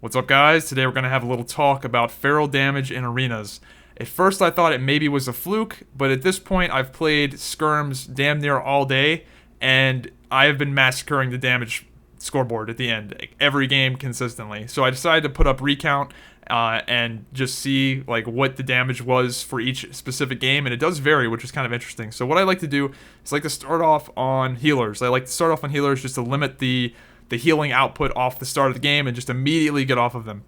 What's up, guys? Today we're going to have a little talk about feral damage in arenas. At first I thought it maybe was a fluke, but at this point I've played skirms damn near all day, and I have been massacring the damage scoreboard at the end, every game consistently. So I decided to put up recount and just see like what the damage was for each specific game, and it does vary, which is kind of interesting. So what I like to do is like to start off on healers. I like to start off on healers just to limit the healing output off the start of the game and just immediately get off of them.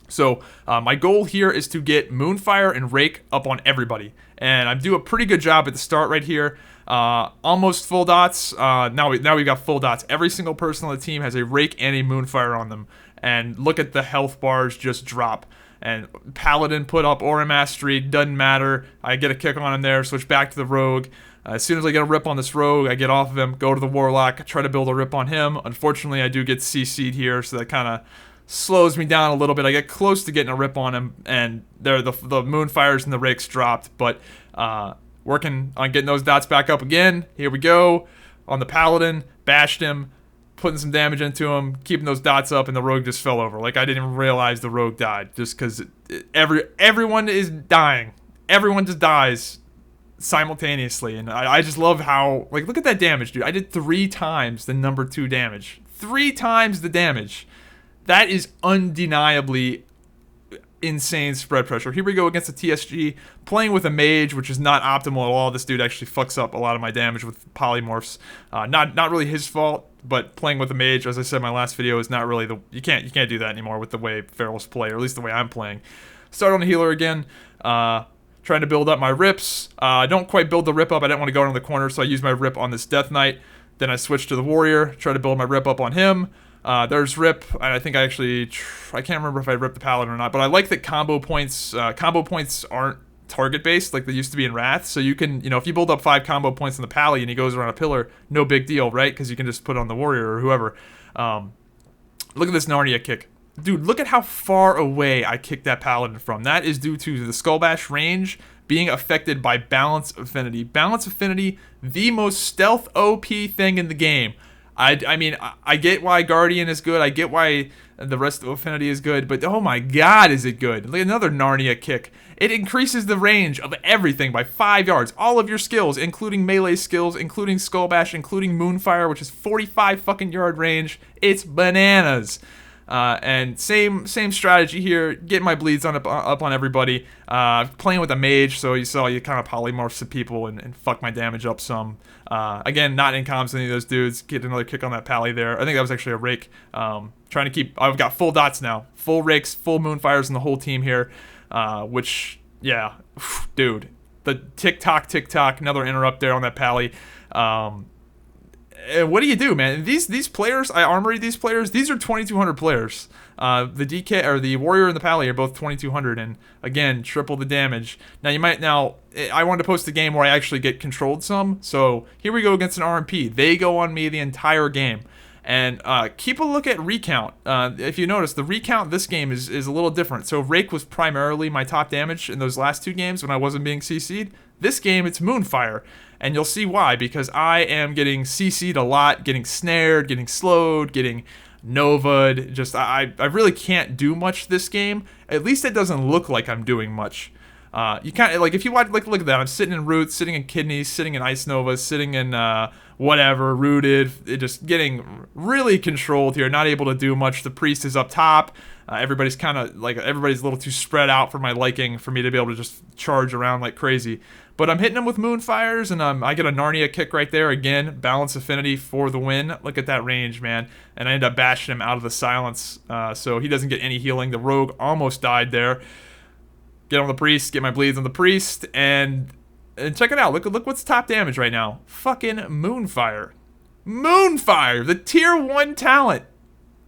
So my goal here is to get Moonfire and Rake up on everybody, and I do a pretty good job at the start right here. Almost full dots. Now we've got full dots. Every single person on the team has a Rake and a Moonfire on them, and look at the health bars just drop. And Paladin put up Aura Mastery, doesn't matter. I get a kick on him there, switch back to the Rogue. As soon as I get a rip on this Rogue, I get off of him, go to the Warlock, try to build a rip on him. Unfortunately, I do get CC'd here, so that kind of slows me down a little bit. I get close to getting a rip on him, and there the Moonfires and the Rakes dropped, but working on getting those dots back up again. Here we go. On the Paladin, bashed him, putting some damage into him, keeping those dots up, and the Rogue just fell over. Like, I didn't even realize the Rogue died, just because everyone is dying. Everyone just dies simultaneously, and I just love how, like, look at that damage, dude. I did 3 times the number 2 damage. 3 times the damage. That is undeniably insane spread pressure. Here we go against the TSG, playing with a mage, which is not optimal at all. This dude actually fucks up a lot of my damage with polymorphs. Not really his fault, but playing with a mage, as I said in my last video, is not really you can't do that anymore with the way Ferals play, or at least the way I'm playing. Start on the healer again. Trying to build up my rips. I don't quite build the rip up. I didn't want to go around the corner, so I use my rip on this Death Knight. Then I switch to the warrior, try to build my rip up on him. There's rip, and I think I can't remember if I ripped the paladin or not, but I like that combo points aren't target based like they used to be in Wrath. So you can, if you build up 5 combo points on the pally and he goes around a pillar, no big deal, right? Because you can just put it on the warrior or whoever. Look at this Narnia kick. Dude, look at how far away I kicked that paladin from. That is due to the Skull Bash range being affected by Balance Affinity. Balance Affinity, the most stealth OP thing in the game. I mean, I get why Guardian is good. I get why the rest of Affinity is good. But oh my god, is it good. Like another Narnia kick. It increases the range of everything by 5 yards. All of your skills, including melee skills, including Skull Bash, including Moonfire, which is 45 fucking yard range. It's bananas. And same strategy here. Get my bleeds up on everybody. Playing with a mage, so you kind of polymorph some people and fuck my damage up some. Again, not in comms any of those dudes. Get another kick on that pally there. I think that was actually a Rake. Trying to keep. I've got full dots now. Full Rakes, full Moonfires in the whole team here. Which, yeah, dude. The tick-tock, another interrupt there on that pally. What do you do, man? These players, I armory these players. These are 2,200 players. The DK or the warrior and the pally are both 2,200, and again, triple the damage. Now I wanted to post a game where I actually get controlled some. So here we go against an RMP. They go on me the entire game, and keep a look at recount. If you notice, the recount this game is a little different. So Rake was primarily my top damage in those last 2 games when I wasn't being CC'd. This game, it's Moonfire. And you'll see why, because I am getting CC'd a lot, getting snared, getting slowed, getting Nova'd. Just, I really can't do much this game. At least it doesn't look like I'm doing much. You kind of, like, if you watch, like, look at that. I'm sitting in Roots, sitting in Kidneys, sitting in Ice Nova, sitting in, whatever, Rooted. Just getting really controlled here, not able to do much. The Priest is up top. Everybody's kind of, like, everybody's a little too spread out for my liking for me to be able to just charge around like crazy. But I'm hitting him with Moonfires, and I get a Narnia kick right there. Again, Balance Affinity for the win. Look at that range, man. And I end up bashing him out of the silence, so he doesn't get any healing. The Rogue almost died there. Get on the Priest, get my bleeds on the Priest, and check it out. Look what's top damage right now. Fucking Moonfire. Moonfire, the tier 1 talent.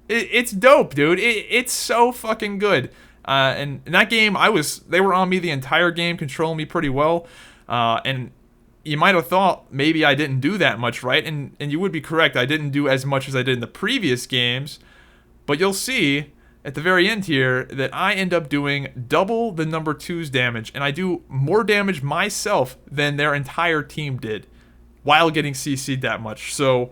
It's dope, dude. It's so fucking good. And in that game, they were on me the entire game, controlling me pretty well. And you might have thought maybe I didn't do that much, right? And you would be correct. I didn't do as much as I did in the previous games. But you'll see at the very end here that I end up doing double the number 2's damage. And I do more damage myself than their entire team did while getting CC'd that much. So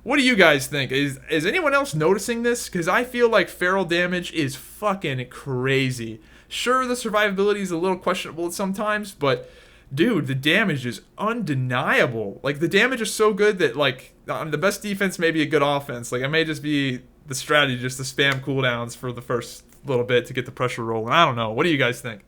What do you guys think? Is anyone else noticing this? Because I feel like feral damage is fucking crazy. Sure, the survivability is a little questionable sometimes, but dude, the damage is undeniable. Like, the damage is so good that, like, the best defense may be a good offense. Like, it may just be the strategy just to spam cooldowns for the first little bit to get the pressure rolling. I don't know. What do you guys think?